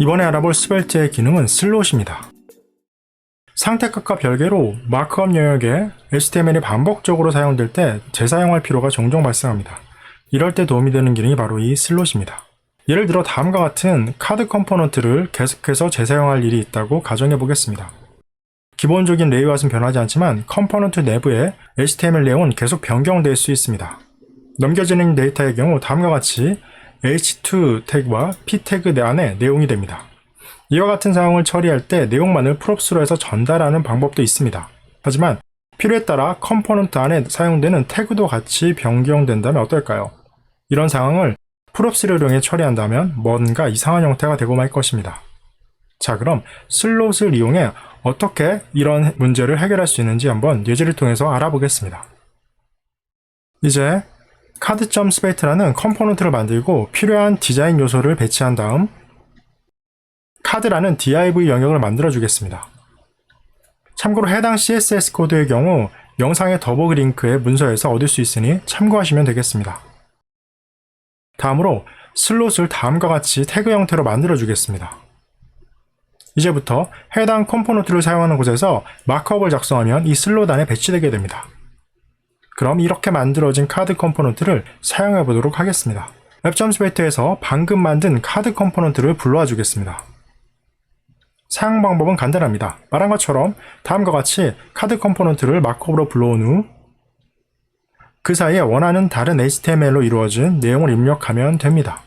이번에 알아볼 스벨트의 기능은 슬롯입니다. 상태값과 별개로 마크업 영역에 HTML이 반복적으로 사용될 때 재사용할 필요가 종종 발생합니다. 이럴 때 도움이 되는 기능이 바로 이 슬롯입니다. 예를 들어 다음과 같은 카드 컴포넌트를 계속해서 재사용할 일이 있다고 가정해 보겠습니다. 기본적인 레이아웃은 변하지 않지만 컴포넌트 내부에 HTML 내용은 계속 변경될 수 있습니다. 넘겨지는 데이터의 경우 다음과 같이 h2 태그와 p 태그 안에 내용이 됩니다. 이와 같은 상황을 처리할 때 내용만을 프롭스로 해서 전달하는 방법도 있습니다. 하지만 필요에 따라 컴포넌트 안에 사용되는 태그도 같이 변경된다면 어떨까요? 이런 상황을 프롭스를 이용해 처리한다면 뭔가 이상한 형태가 되고 말 것입니다. 자, 그럼 슬롯을 이용해 어떻게 이런 문제를 해결할 수 있는지 한번 예제를 통해서 알아보겠습니다. 이제 card.svelte라는 컴포넌트를 만들고 필요한 디자인 요소를 배치한 다음 카드라는 div 영역을 만들어 주겠습니다. 참고로 해당 CSS 코드의 경우 영상의 더보기 링크의 문서에서 얻을 수 있으니 참고하시면 되겠습니다. 다음으로 슬롯을 다음과 같이 태그 형태로 만들어 주겠습니다. 이제부터 해당 컴포넌트를 사용하는 곳에서 마크업을 작성하면 이 슬롯 안에 배치되게 됩니다. 그럼 이렇게 만들어진 카드 컴포넌트를 사용해 보도록 하겠습니다. 웹.svelte에서 방금 만든 카드 컴포넌트를 불러와 주겠습니다. 사용 방법은 간단합니다. 말한 것처럼 다음과 같이 카드 컴포넌트를 마크업으로 불러온 후 그 사이에 원하는 다른 HTML로 이루어진 내용을 입력하면 됩니다.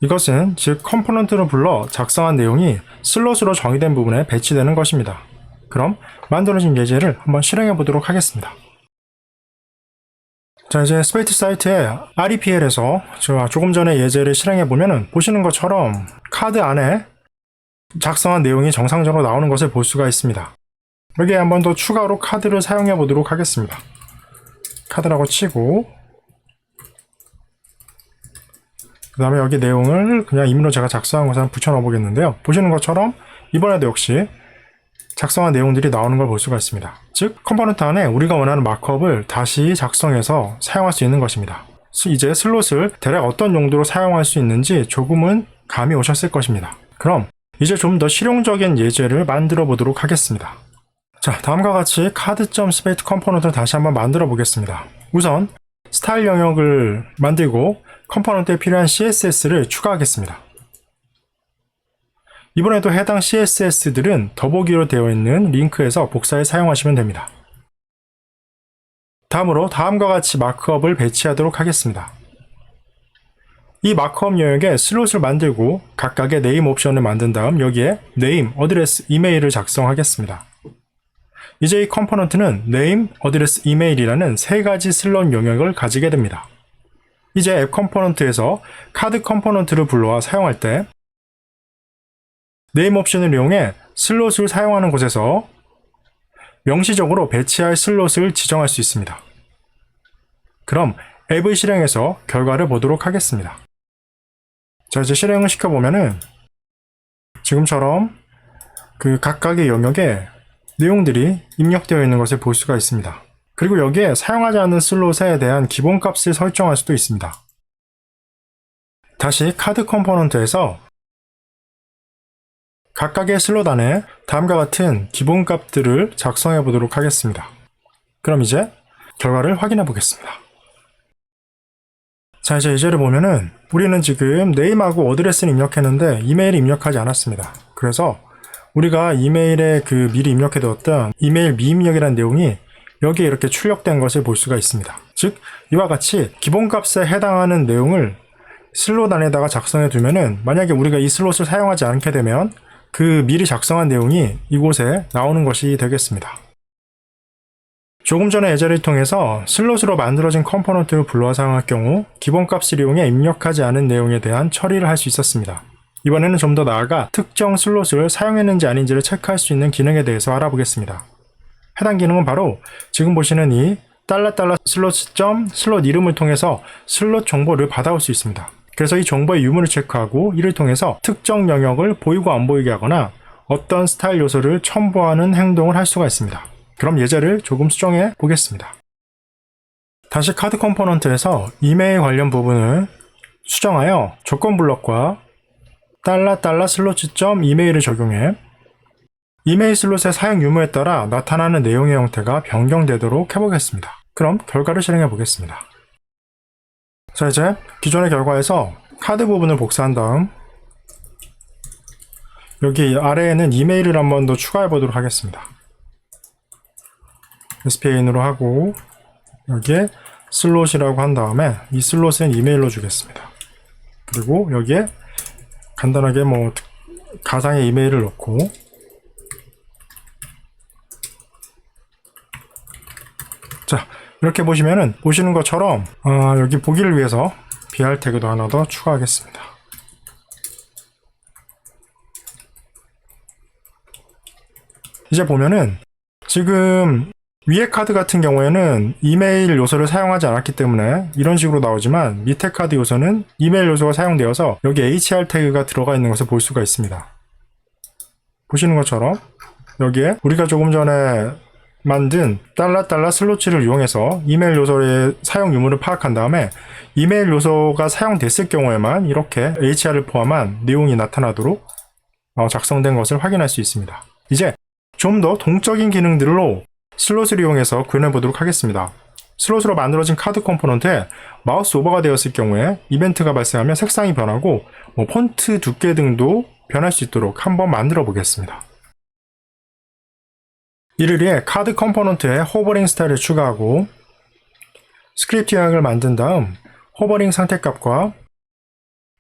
이것은 즉 컴포넌트를 불러 작성한 내용이 슬롯으로 정의된 부분에 배치되는 것입니다. 그럼 만들어진 예제를 한번 실행해 보도록 하겠습니다. 자, 이제 스벨트 사이트의 REPL에서 제가 조금 전에 예제를 실행해 보면 보시는 것처럼 카드 안에 작성한 내용이 정상적으로 나오는 것을 볼 수가 있습니다. 여기에 한 번 더 추가로 카드를 사용해 보도록 하겠습니다. 카드라고 치고 그 다음에 여기 내용을 그냥 임의로 제가 작성한 것을 한번 붙여 넣어 보겠는데요. 보시는 것처럼 이번에도 역시 작성한 내용들이 나오는 걸 볼 수가 있습니다. 즉 컴포넌트 안에 우리가 원하는 마크업을 다시 작성해서 사용할 수 있는 것입니다. 이제 슬롯을 대략 어떤 용도로 사용할 수 있는지 조금은 감이 오셨을 것입니다. 그럼 이제 좀 더 실용적인 예제를 만들어 보도록 하겠습니다. 자, 다음과 같이 card.svelte 컴포넌트를 다시 한번 만들어 보겠습니다. 우선 스타일 영역을 만들고 컴포넌트에 필요한 CSS를 추가하겠습니다. 이번에도 해당 CSS들은 더보기로 되어 있는 링크에서 복사해 사용하시면 됩니다. 다음으로 다음과 같이 마크업을 배치하도록 하겠습니다. 이 마크업 영역에 슬롯을 만들고 각각의 네임 옵션을 만든 다음 여기에 네임, 어드레스, 이메일을 작성하겠습니다. 이제 이 컴포넌트는 네임, 어드레스, 이메일이라는 세 가지 슬롯 영역을 가지게 됩니다. 이제 앱 컴포넌트에서 카드 컴포넌트를 불러와 사용할 때 네임 옵션을 이용해 슬롯을 사용하는 곳에서 명시적으로 배치할 슬롯을 지정할 수 있습니다. 그럼 앱을 실행해서 결과를 보도록 하겠습니다. 자, 이제 실행을 시켜보면은 지금처럼 그 각각의 영역에 내용들이 입력되어 있는 것을 볼 수가 있습니다. 그리고 여기에 사용하지 않는 슬롯에 대한 기본값을 설정할 수도 있습니다. 다시 카드 컴포넌트에서 각각의 슬롯 안에 다음과 같은 기본값들을 작성해 보도록 하겠습니다. 그럼 이제 결과를 확인해 보겠습니다. 자, 이제 예제를 보면은 우리는 지금 네임하고 어드레스는 입력했는데 이메일을 입력하지 않았습니다. 그래서 우리가 이메일에 그 미리 입력해 두었던 이메일 미입력이라는 내용이 여기에 이렇게 출력된 것을 볼 수가 있습니다. 즉 이와 같이 기본값에 해당하는 내용을 슬롯 안에다가 작성해 두면은 만약에 우리가 이 슬롯을 사용하지 않게 되면 그 미리 작성한 내용이 이곳에 나오는 것이 되겠습니다. 조금 전에 예제를 통해서 슬롯으로 만들어진 컴포넌트를 불러와 사용할 경우 기본값을 이용해 입력하지 않은 내용에 대한 처리를 할 수 있었습니다. 이번에는 좀 더 나아가 특정 슬롯을 사용했는지 아닌지를 체크할 수 있는 기능에 대해서 알아보겠습니다. 해당 기능은 바로 지금 보시는 이 슬롯 이름을 통해서 슬롯 정보를 받아올 수 있습니다. 그래서 이 정보의 유무를 체크하고 이를 통해서 특정 영역을 보이고 안 보이게 하거나 어떤 스타일 요소를 첨부하는 행동을 할 수가 있습니다. 그럼 예제를 조금 수정해 보겠습니다. 다시 카드 컴포넌트에서 이메일 관련 부분을 수정하여 조건 블럭과 $슬롯 이메일을 적용해 이메일 슬롯의 사용 유무에 따라 나타나는 내용의 형태가 변경되도록 해보겠습니다. 그럼 결과를 실행해 보겠습니다. 자, 이제 기존의 결과에서 카드 부분을 복사한 다음 여기 아래에는 이메일을 한 번 더 추가해 보도록 하겠습니다. SPA인으로 하고 여기에 슬롯이라고 한 다음에 이 슬롯은 이메일로 주겠습니다. 그리고 여기에 간단하게 뭐 가상의 이메일을 넣고 자, 이렇게 보시면은 보시는 것처럼 여기 보기를 위해서 BR 태그도 하나 더 추가하겠습니다. 이제 보면은 지금 위에 카드 같은 경우에는 이메일 요소를 사용하지 않았기 때문에 이런 식으로 나오지만 밑에 카드 요소는 이메일 요소가 사용되어서 여기 HR 태그가 들어가 있는 것을 볼 수가 있습니다. 보시는 것처럼 여기에 우리가 조금 전에 만든 $슬롯을 이용해서 이메일 요소의 사용 유무를 파악한 다음에 이메일 요소가 사용됐을 경우에만 이렇게 HR을 포함한 내용이 나타나도록 작성된 것을 확인할 수 있습니다. 이제 좀 더 동적인 기능들로 슬롯을 이용해서 구현해 보도록 하겠습니다. 슬롯으로 만들어진 카드 컴포넌트에 마우스 오버가 되었을 경우에 이벤트가 발생하면 색상이 변하고 폰트 두께 등도 변할 수 있도록 한번 만들어 보겠습니다. 이를 위해 카드 컴포넌트에 호버링 스타일을 추가하고 스크립트 요약을 만든 다음 호버링 상태값과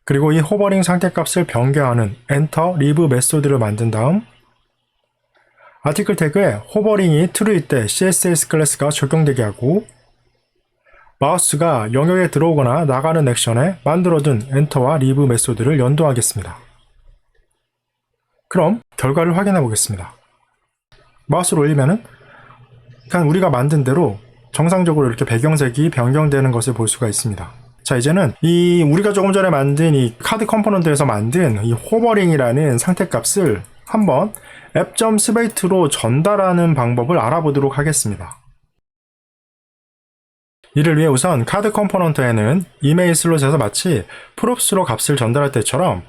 그리고 이 호버링 상태값을 변경하는 엔터 리브 메소드를 만든 다음 아티클 태그에 호버링이 true일 때 CSS 클래스가 적용되게 하고 마우스가 영역에 들어오거나 나가는 액션에 만들어둔 엔터와 리브 메소드를 연동하겠습니다. 그럼 결과를 확인해 보겠습니다. 마우스를 올리면은 그냥 우리가 만든 대로 정상적으로 이렇게 배경색이 변경되는 것을 볼 수가 있습니다. 자, 이제는 이 우리가 조금 전에 만든 이 카드 컴포넌트에서 만든 이 호버링이라는 상태값을 한번 app.swait로 전달하는 방법을 알아보도록 하겠습니다. 이를 위해 우선 카드 컴포넌트에는 이메일 슬롯에서 마치 props로 값을 전달할 때처럼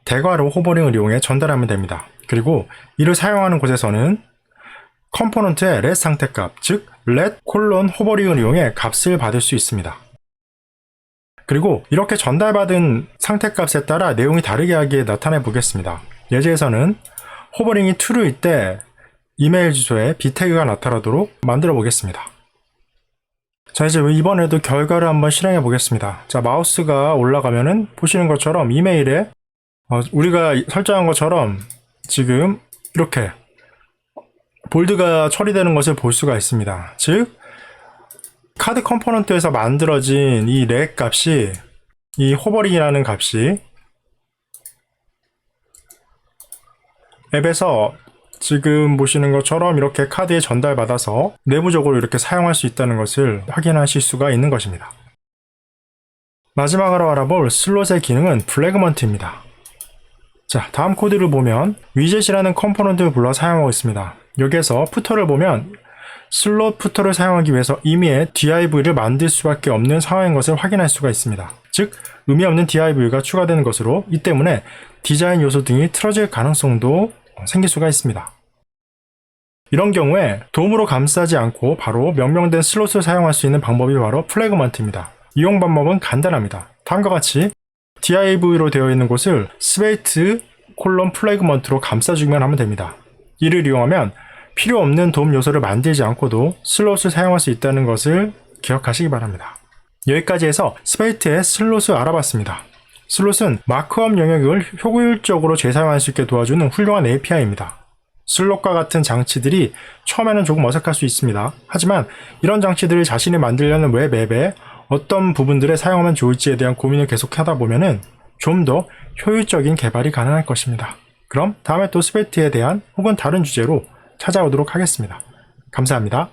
대괄호 호버링을 이용해 전달하면 됩니다. 그리고 이를 사용하는 곳에서는 컴포넌트의 let 상태값, 즉 let 호버링을 이용해 값을 받을 수 있습니다. 그리고 이렇게 전달받은 상태값에 따라 내용이 다르게 하기에 나타내 보겠습니다. 예제에서는 호버링이 true일 때 이메일 주소에 b 태그가 나타나도록 만들어 보겠습니다. 자, 이제 이번에도 결과를 한번 실행해 보겠습니다. 자, 마우스가 올라가면은 보시는 것처럼 이메일에 우리가 설정한 것처럼 지금 이렇게 볼드가 처리되는 것을 볼 수가 있습니다. 즉 카드 컴포넌트에서 만들어진 이 let 값이 이 호버링이라는 값이 앱에서 지금 보시는 것처럼 이렇게 카드에 전달받아서 내부적으로 이렇게 사용할 수 있다는 것을 확인하실 수가 있는 것입니다. 마지막으로 알아볼 슬롯의 기능은 플래그먼트입니다. 자, 다음 코드를 보면 위젯이라는 컴포넌트를 불러 사용하고 있습니다. 여기에서 푸터를 보면 슬롯 푸터를 사용하기 위해서 임의의 div를 만들 수밖에 없는 상황인 것을 확인할 수가 있습니다. 즉 의미 없는 div가 추가되는 것으로 이 때문에 디자인 요소 등이 틀어질 가능성도 생길 수가 있습니다. 이런 경우에 돔으로 감싸지 않고 바로 명명된 슬롯을 사용할 수 있는 방법이 바로 플래그먼트입니다. 이용 방법은 간단합니다. 다음과 같이 div로 되어 있는 곳을 스웨이트 플래그먼트로 감싸주기만 하면 됩니다. 이를 이용하면 필요 없는 돔 요소를 만들지 않고도 슬롯을 사용할 수 있다는 것을 기억하시기 바랍니다. 여기까지 해서 스웨이트의 슬롯을 알아봤습니다. 슬롯은 마크업 영역을 효율적으로 재사용할 수 있게 도와주는 훌륭한 API입니다. 슬롯과 같은 장치들이 처음에는 조금 어색할 수 있습니다. 하지만 이런 장치들을 자신이 만들려는 웹 앱에 어떤 부분들을 사용하면 좋을지에 대한 고민을 계속하다 보면은 좀 더 효율적인 개발이 가능할 것입니다. 그럼 다음에 또 스웨이트에 대한 혹은 다른 주제로 찾아오도록 하겠습니다. 감사합니다.